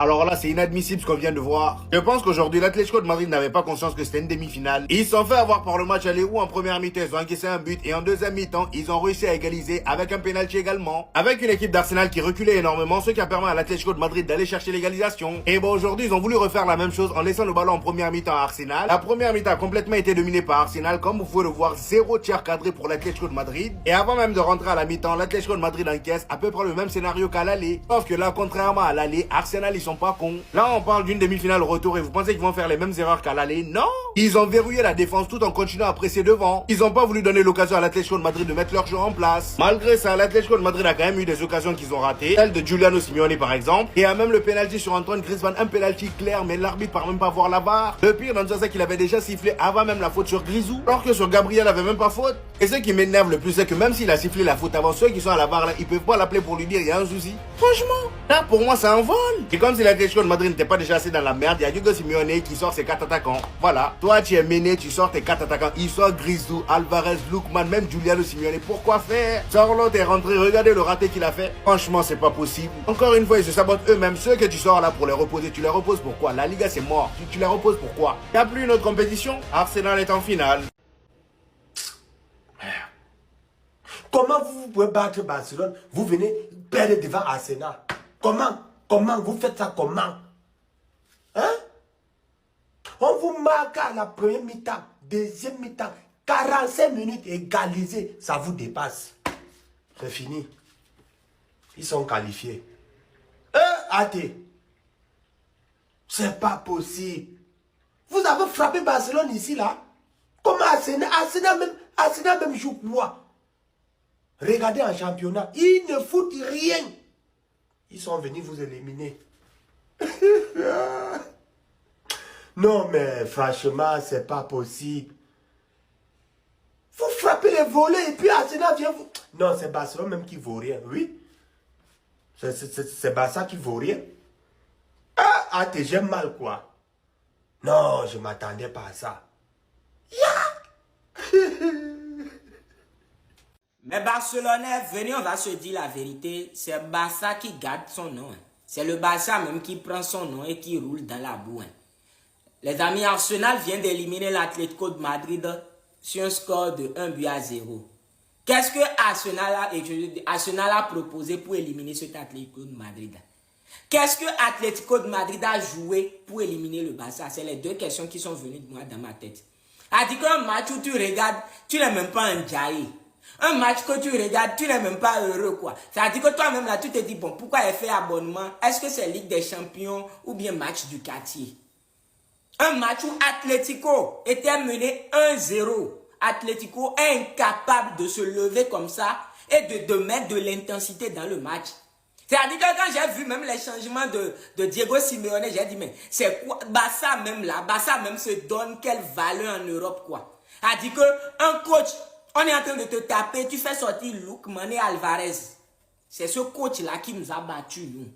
Alors là, c'est inadmissible ce qu'on vient de voir. Je pense qu'aujourd'hui, l'Atlético de Madrid n'avait pas conscience que c'était une demi-finale. Ils se sont fait avoir par le match aller où en première mi-temps, ils ont encaissé un but et en deuxième mi-temps, ils ont réussi à égaliser avec un penalty également. Avec une équipe d'Arsenal qui reculait énormément, ce qui a permis à l'Atlético de Madrid d'aller chercher l'égalisation. Et bon, aujourd'hui, ils ont voulu refaire la même chose en laissant le ballon en première mi-temps à Arsenal. La première mi-temps a complètement été dominée par Arsenal, comme vous pouvez le voir, 0 tir cadré pour l'Atlético de Madrid. Et avant même de rentrer à la mi-temps, l'Atlético de Madrid encaisse à peu près le même scénario qu'à l'aller. Sauf que là, contrairement à l'aller, Arsenal, ils sont pas cons. Là, on parle d'une demi-finale retour et vous pensez qu'ils vont faire les mêmes erreurs qu'à l'aller? Non! Ils ont verrouillé la défense tout en continuant à presser devant. Ils n'ont pas voulu donner l'occasion à l'Atlético de Madrid de mettre leur jeu en place. Malgré ça, l'Atlético de Madrid a quand même eu des occasions qu'ils ont ratées. Celle de Giuliano Simeone par exemple. Et a même le penalty sur Antoine Griezmann, un penalty clair, mais l'arbitre part même pas voir la barre. Le pire dans tout ça, qu'il avait déjà sifflé avant même la faute sur Grisou. Alors que sur Gabriel avait même pas faute. Et ce qui m'énerve le plus, c'est que même s'il a sifflé la faute avant, ceux qui sont à la barre là, ils peuvent pas l'appeler pour lui dire il y a un souci. Franchement, là pour moi c'est un vol. Et comme si l'Atlético de Madrid n'était pas déjà assez dans la merde, il y a Diego Simeone qui sort ses 4 attaquants. Voilà. Toi tu es mené, tu sors tes 4 attaquants. Il sort Grisou, Alvarez, Lookman, même Giuliano Simeone. Pourquoi faire? Charlotte est rentré, regardez le raté qu'il a fait. Franchement c'est pas possible. Encore une fois ils se sabotent eux-mêmes. Ceux que tu sors là pour les reposer, tu les reposes pourquoi? La Liga c'est mort. Tu les reposes pourquoi? Il n'y a plus une autre compétition. Arsenal est en finale. Comment vous pouvez battre Barcelone? Vous venez perdre devant Arsenal. Comment vous faites ça? Comment? Hein? On vous marque à la première mi-temps, deuxième mi-temps, 45 minutes égalisées, ça vous dépasse. C'est fini. Ils sont qualifiés. Athé. C'est pas possible. Vous avez frappé Barcelone ici, là. Comment Arsenal même joue quoi? Regardez en championnat, ils ne foutent rien. Ils sont venus vous éliminer. Non, mais franchement, c'est pas possible. Vous frappez les volets et puis Arsenal vient vous... Non, c'est Barcelone même qui vaut rien, oui. C'est Barça qui vaut rien. J'aime mal, quoi. Non, je m'attendais pas à ça. Mais Barcelonais, venez, on va se dire la vérité, c'est Barça qui garde son nom. C'est le Barça même qui prend son nom et qui roule dans la boue. Les amis, Arsenal vient d'éliminer l'Atlético de Madrid sur un score de 1-0. Qu'est-ce que Arsenal a proposé pour éliminer cet Atlético de Madrid? Qu'est-ce que Atlético de Madrid a joué pour éliminer le Barça? C'est les deux questions qui sont venues de moi dans ma tête. A dit qu'un match où tu regardes, tu n'es même pas un jaillet. Un match que tu regardes, tu n'es même pas heureux, quoi. Ça veut dire que toi-même, là, tu te dis, bon, pourquoi elle fait abonnement? Est-ce que c'est Ligue des Champions ou bien match du quartier? Un match où Atlético était mené 1-0. Atlético est incapable de se lever comme ça et de mettre de l'intensité dans le match. C'est-à-dire que quand j'ai vu même les changements de Diego Simeone, j'ai dit, mais c'est quoi? Barça même là, Barça même se donne quelle valeur en Europe, quoi. C'est-à-dire qu'un coach, on est en train de te taper, tu fais sortir Lookman et Alvarez. C'est ce coach-là qui nous a battus, nous.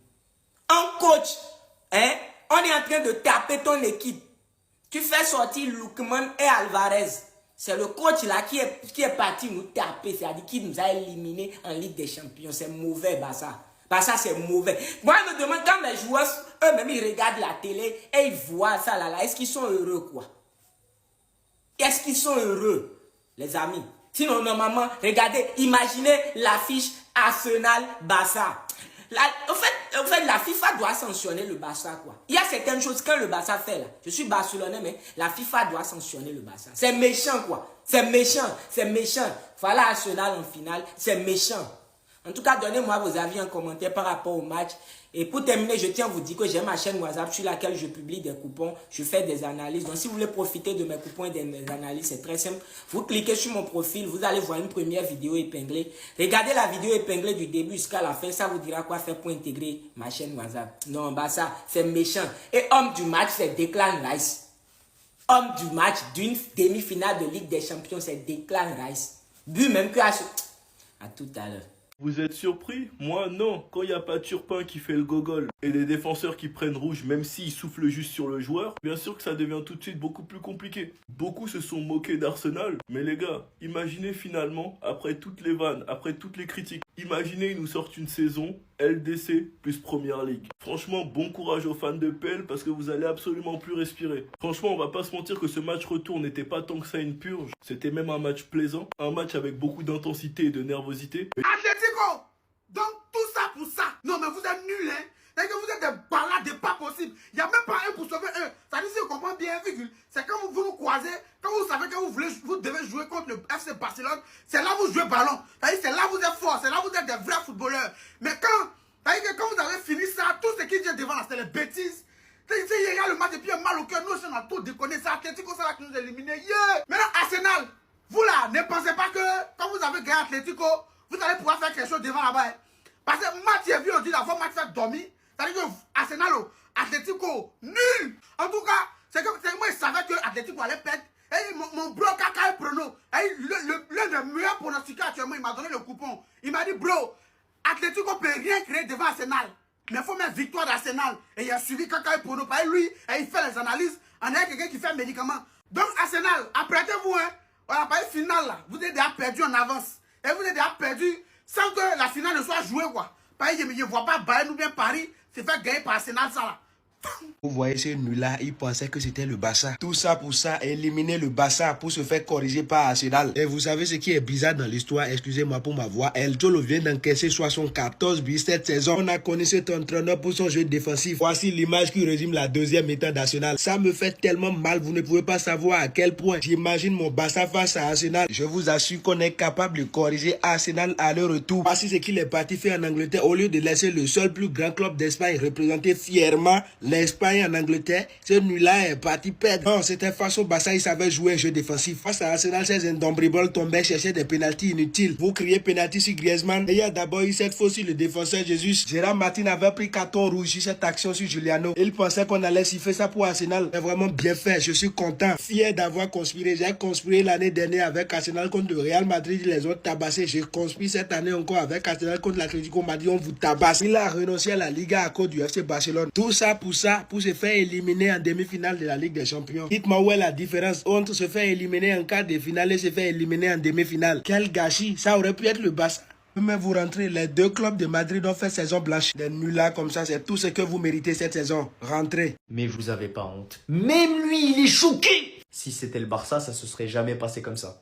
Un coach, hein, on est en train de taper ton équipe. Tu fais sortir Lookman et Alvarez. C'est le coach-là qui est parti nous taper, c'est-à-dire qui nous a éliminés en Ligue des Champions. C'est mauvais, Barça. Barça, c'est mauvais. Moi, je me demande, quand mes joueurs, eux-mêmes, ils regardent la télé et ils voient ça là, est-ce qu'ils sont heureux, quoi? Est-ce qu'ils sont heureux, les amis? Sinon, normalement, regardez, imaginez l'affiche Arsenal-Barça. En fait, la FIFA doit sanctionner le Barça, quoi. Il y a certaines choses que le Barça fait, là. Je suis barcelonais, mais la FIFA doit sanctionner le Barça. C'est méchant, quoi. C'est méchant, c'est méchant. Voilà Arsenal en finale, c'est méchant. En tout cas, donnez-moi vos avis en commentaire par rapport au match. Et pour terminer, je tiens à vous dire que j'ai ma chaîne WhatsApp sur laquelle je publie des coupons. Je fais des analyses. Donc, si vous voulez profiter de mes coupons et de mes analyses, c'est très simple. Vous cliquez sur mon profil, vous allez voir une première vidéo épinglée. Regardez la vidéo épinglée du début jusqu'à la fin. Ça vous dira quoi faire pour intégrer ma chaîne WhatsApp. Non, bah ça, c'est méchant. Et homme du match, c'est Declan Rice. Homme du match d'une demi-finale de Ligue des Champions, c'est Declan Rice. But même que à tout à l'heure. Vous êtes surpris? Moi, non. Quand il n'y a pas Turpin qui fait le gogol et des défenseurs qui prennent rouge même s'ils soufflent juste sur le joueur, bien sûr que ça devient tout de suite beaucoup plus compliqué. Beaucoup se sont moqués d'Arsenal, mais les gars, imaginez finalement, après toutes les vannes, après toutes les critiques, Imaginez, ils nous sortent une saison LDC plus Première Ligue. Franchement, bon courage aux fans de PL parce que vous allez absolument plus respirer. Franchement, on va pas se mentir que ce match retour n'était pas tant que ça une purge. C'était même un match plaisant, un match avec beaucoup d'intensité et de nervosité. Atlético! Donc tout ça pour ça. Non mais vous êtes nuls, hein. C'est que vous êtes des balades pas possible. Il n'y a même pas un pour sauver un. Ça dit si on comprend bien, virgule. C'est quand vous nous croisez, quand vous savez que vous devez jouer contre le FC Barcelone, c'est là où vous jouez ballon. C'est là où vous êtes fort, c'est là où vous êtes des vrais footballeurs. Mais quand vous avez fini ça, tout ce qui vient devant là, c'est les bêtises. Il y a le match et puis il y a mal au cœur. Nous aussi on a tout déconné. C'est Atlético ça là qui nous a éliminés. Yeah! Maintenant Arsenal, vous là, ne pensez pas que quand vous avez gagné Atlético, vous allez pouvoir faire quelque chose devant là-bas. Hein. Parce que match est vu, on dit d'abord match fait dormir. C'est-à-dire que Arsenal, Atlético, nul. En tout cas, c'est que moi je savais que Atlético allait perdre. Et mon bro Kaka et Prono, l'un des meilleurs pronostiqueurs actuellement, il m'a donné le coupon. Il m'a dit, bro, Atlético peut rien créer devant Arsenal. Mais il faut mettre victoire d'Arsenal. Et il a suivi Kaka et Prono. Parce que lui, il fait les analyses. On a quelqu'un qui fait un médicament. Donc Arsenal, apprêtez-vous. Hein. Voilà, par le final, là, vous êtes déjà perdu en avance. Et vous êtes déjà perdu sans que la finale ne soit jouée. Quoi. Par exemple, je ne vois pas Bayern ou bien Paris se faire gagner par Arsenal, ça là. Vous voyez ce nul-là, il pensait que c'était le Barça. Tout ça pour ça, éliminer le Barça pour se faire corriger par Arsenal. Et vous savez ce qui est bizarre dans l'histoire, excusez-moi pour ma voix, El Cholo vient d'encaisser 74 buts cette saison. On a connu cet entraîneur pour son jeu défensif. Voici l'image qui résume la deuxième mi-temps d'Arsenal. Ça me fait tellement mal, vous ne pouvez pas savoir à quel point. J'imagine mon Barça face à Arsenal. Je vous assure qu'on est capable de corriger Arsenal à leur retour. Voici ce qu'il est parti faire en Angleterre au lieu de laisser le seul plus grand club d'Espagne représenter fièrement l'Espagne en Angleterre. Ce nul-là est parti perdre. Non, c'était face au Barça, il savait jouer un jeu défensif. Face à Arsenal, ces indombrables tombaient chercher des pénaltys inutiles. Vous criez pénalty sur Griezmann. Et il y a d'abord eu cette fois sur le défenseur Jesus. Gérard Martin avait pris carton rouge sur cette action sur Giuliano. Il pensait qu'on allait siffler ça pour Arsenal. C'est vraiment bien fait. Je suis content. Fier d'avoir conspiré. J'ai conspiré l'année dernière avec Arsenal contre le Real Madrid. Les autres tabassés. J'ai conspiré cette année encore avec Arsenal contre l'Atlético Madrid. On vous tabasse. Il a renoncé à la Liga à cause du FC Barcelone. Tout ça, pour se faire éliminer en demi-finale de la Ligue des Champions. Dites-moi où est la différence entre se faire éliminer en quart de finale et se faire éliminer en demi-finale. Quel gâchis. Ça aurait pu être le Barça. Mais vous rentrez, les deux clubs de Madrid ont fait saison blanche. Des nuls là comme ça, c'est tout ce que vous méritez cette saison. Rentrez. Mais vous avez pas honte. Même lui, il est choqué. Si c'était le Barça, ça se serait jamais passé comme ça.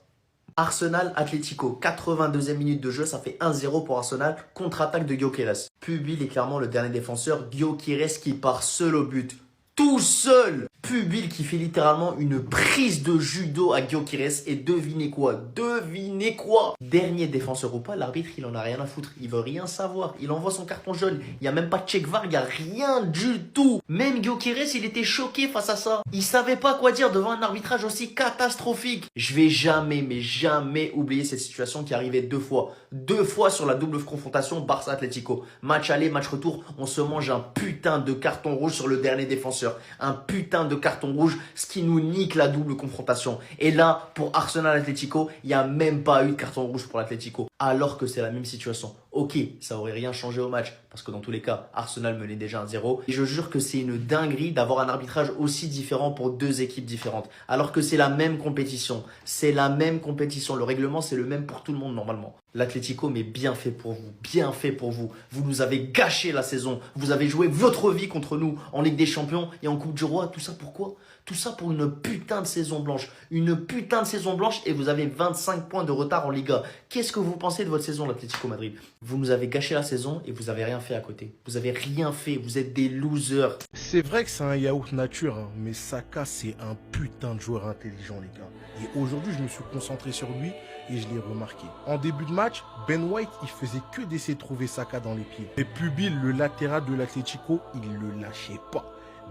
Arsenal Atlético, 82e minute de jeu, ça fait 1-0 pour Arsenal, contre-attaque de Gyökeres. Pubil est clairement le dernier défenseur, Gyökeres qui part seul au but. Tout seul. Pubil qui fait littéralement une prise de judo à Gyökeres et devinez quoi? Dernier défenseur ou pas, l'arbitre il en a rien à foutre, il veut rien savoir, il envoie son carton jaune, il y a même pas de check VAR, il y a rien du tout. Même Gyökeres il était choqué face à ça, il savait pas quoi dire devant un arbitrage aussi catastrophique. Je vais jamais mais jamais oublier cette situation qui arrivait deux fois sur la double confrontation Barça-Atlético. Match aller, match retour, on se mange un putain de carton rouge sur le dernier défenseur, un putain de carton rouge, ce qui nous nique la double confrontation. Et là, pour Arsenal-Atlético, il n'y a même pas eu de carton rouge pour l'Atlético, alors que c'est la même situation. Ok, ça aurait rien changé au match, parce que dans tous les cas, Arsenal menait déjà 1-0. Et je jure que c'est une dinguerie d'avoir un arbitrage aussi différent pour deux équipes différentes, alors que c'est la même compétition. C'est la même compétition, le règlement c'est le même pour tout le monde normalement. L'Atlético, mais bien fait pour vous, bien fait pour vous. Vous nous avez gâché la saison, vous avez joué votre vie contre nous en Ligue des Champions et en Coupe du Roi. Tout ça pourquoi? Tout ça pour une putain de saison blanche. Une putain de saison blanche et vous avez 25 points de retard en Liga. Qu'est-ce que vous pensez de votre saison, l'Atlético Madrid? Vous nous avez gâché la saison et vous avez rien fait à côté. Vous avez rien fait, vous êtes des losers. C'est vrai que c'est un yaourt nature, hein, mais Saka, c'est un putain de joueur intelligent, les gars. Et aujourd'hui, je me suis concentré sur lui et je l'ai remarqué. En début de match, Ben White, il faisait que d'essayer de trouver Saka dans les pieds. Et Pubil, le latéral de l'Atlético, il le lâchait pas.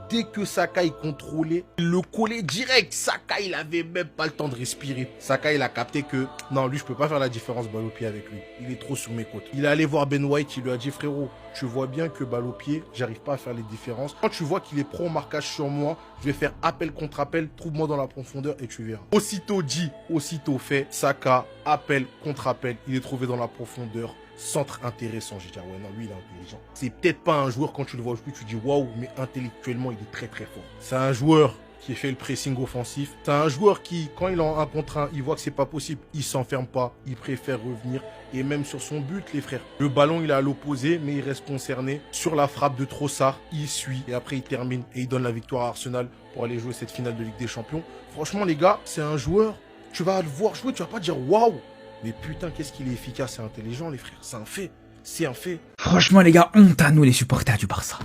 Dès que Saka il contrôlait, il le collait direct. Saka, il avait même pas le temps de respirer. Saka, il a capté que non, lui, je peux pas faire la différence balle au pied avec lui. Il est trop sur mes côtes. Il est allé voir Ben White, il lui a dit frérot, tu vois bien que balle au pied, j'arrive pas à faire les différences. Quand tu vois qu'il est pro marquage sur moi, je vais faire appel contre appel, trouve-moi dans la profondeur et tu verras. Aussitôt dit, aussitôt fait. Saka, appel contre appel, il est trouvé dans la profondeur. Centre intéressant, j'ai dit ouais non lui il est intelligent. C'est peut-être pas un joueur quand tu le vois aujourd'hui tu dis waouh, mais intellectuellement il est très très fort. C'est un joueur qui fait le pressing offensif. C'est un joueur qui, quand il est en 1 contre 1, il voit que c'est pas possible, il s'enferme pas, il préfère revenir. Et même sur son but, les frères, le ballon il est à l'opposé, mais il reste concerné. Sur la frappe de Trossard, il suit et après il termine et il donne la victoire à Arsenal pour aller jouer cette finale de Ligue des Champions. Franchement les gars, c'est un joueur, tu vas le voir jouer, tu vas pas dire waouh. Mais putain, qu'est-ce qu'il est efficace et intelligent les frères, c'est un fait. C'est un fait. Franchement les gars, honte à nous les supporters du Barça.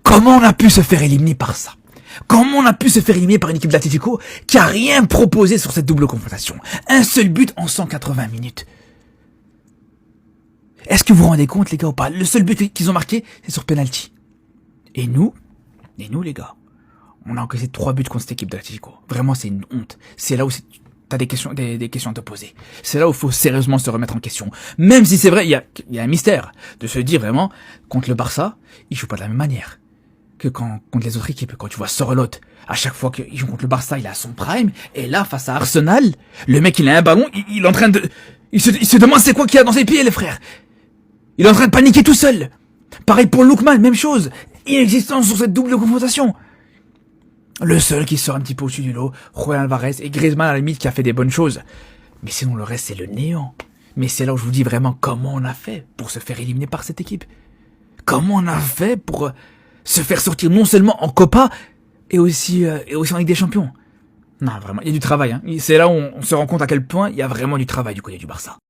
Comment on a pu se faire éliminer par ça? Comment on a pu se faire éliminer par une équipe d'Atlético qui a rien proposé sur cette double confrontation? Un seul but en 180 minutes. Est-ce que vous vous rendez compte les gars ou pas? Le seul but qu'ils ont marqué, c'est sur penalty. Et nous les gars, on a encaissé 3 buts contre cette équipe d'Atlético. Vraiment c'est une honte. C'est là où t'as des questions à te poser. C'est là où il faut sérieusement se remettre en question. Même si c'est vrai, il y a un mystère de se dire vraiment, contre le Barça, il joue pas de la même manière que contre les autres équipes. Quand tu vois Sorloth, à chaque fois qu'il joue contre le Barça, il est à son prime. Et là, face à Arsenal, le mec, il a un ballon, il est en train de... Il se demande c'est quoi qu'il a dans ses pieds, les frères. Il est en train de paniquer tout seul. Pareil pour Lookman, même chose. Inexistant sur cette double confrontation. Le seul qui sort un petit peu au-dessus du lot, Juan Alvarez et Griezmann à la limite qui a fait des bonnes choses. Mais sinon, le reste, c'est le néant. Mais c'est là où je vous dis vraiment comment on a fait pour se faire éliminer par cette équipe. Comment on a fait pour se faire sortir non seulement en Copa et aussi en Ligue des Champions. Non, vraiment, il y a du travail. Hein. C'est là où on se rend compte à quel point il y a vraiment du travail du côté du Barça.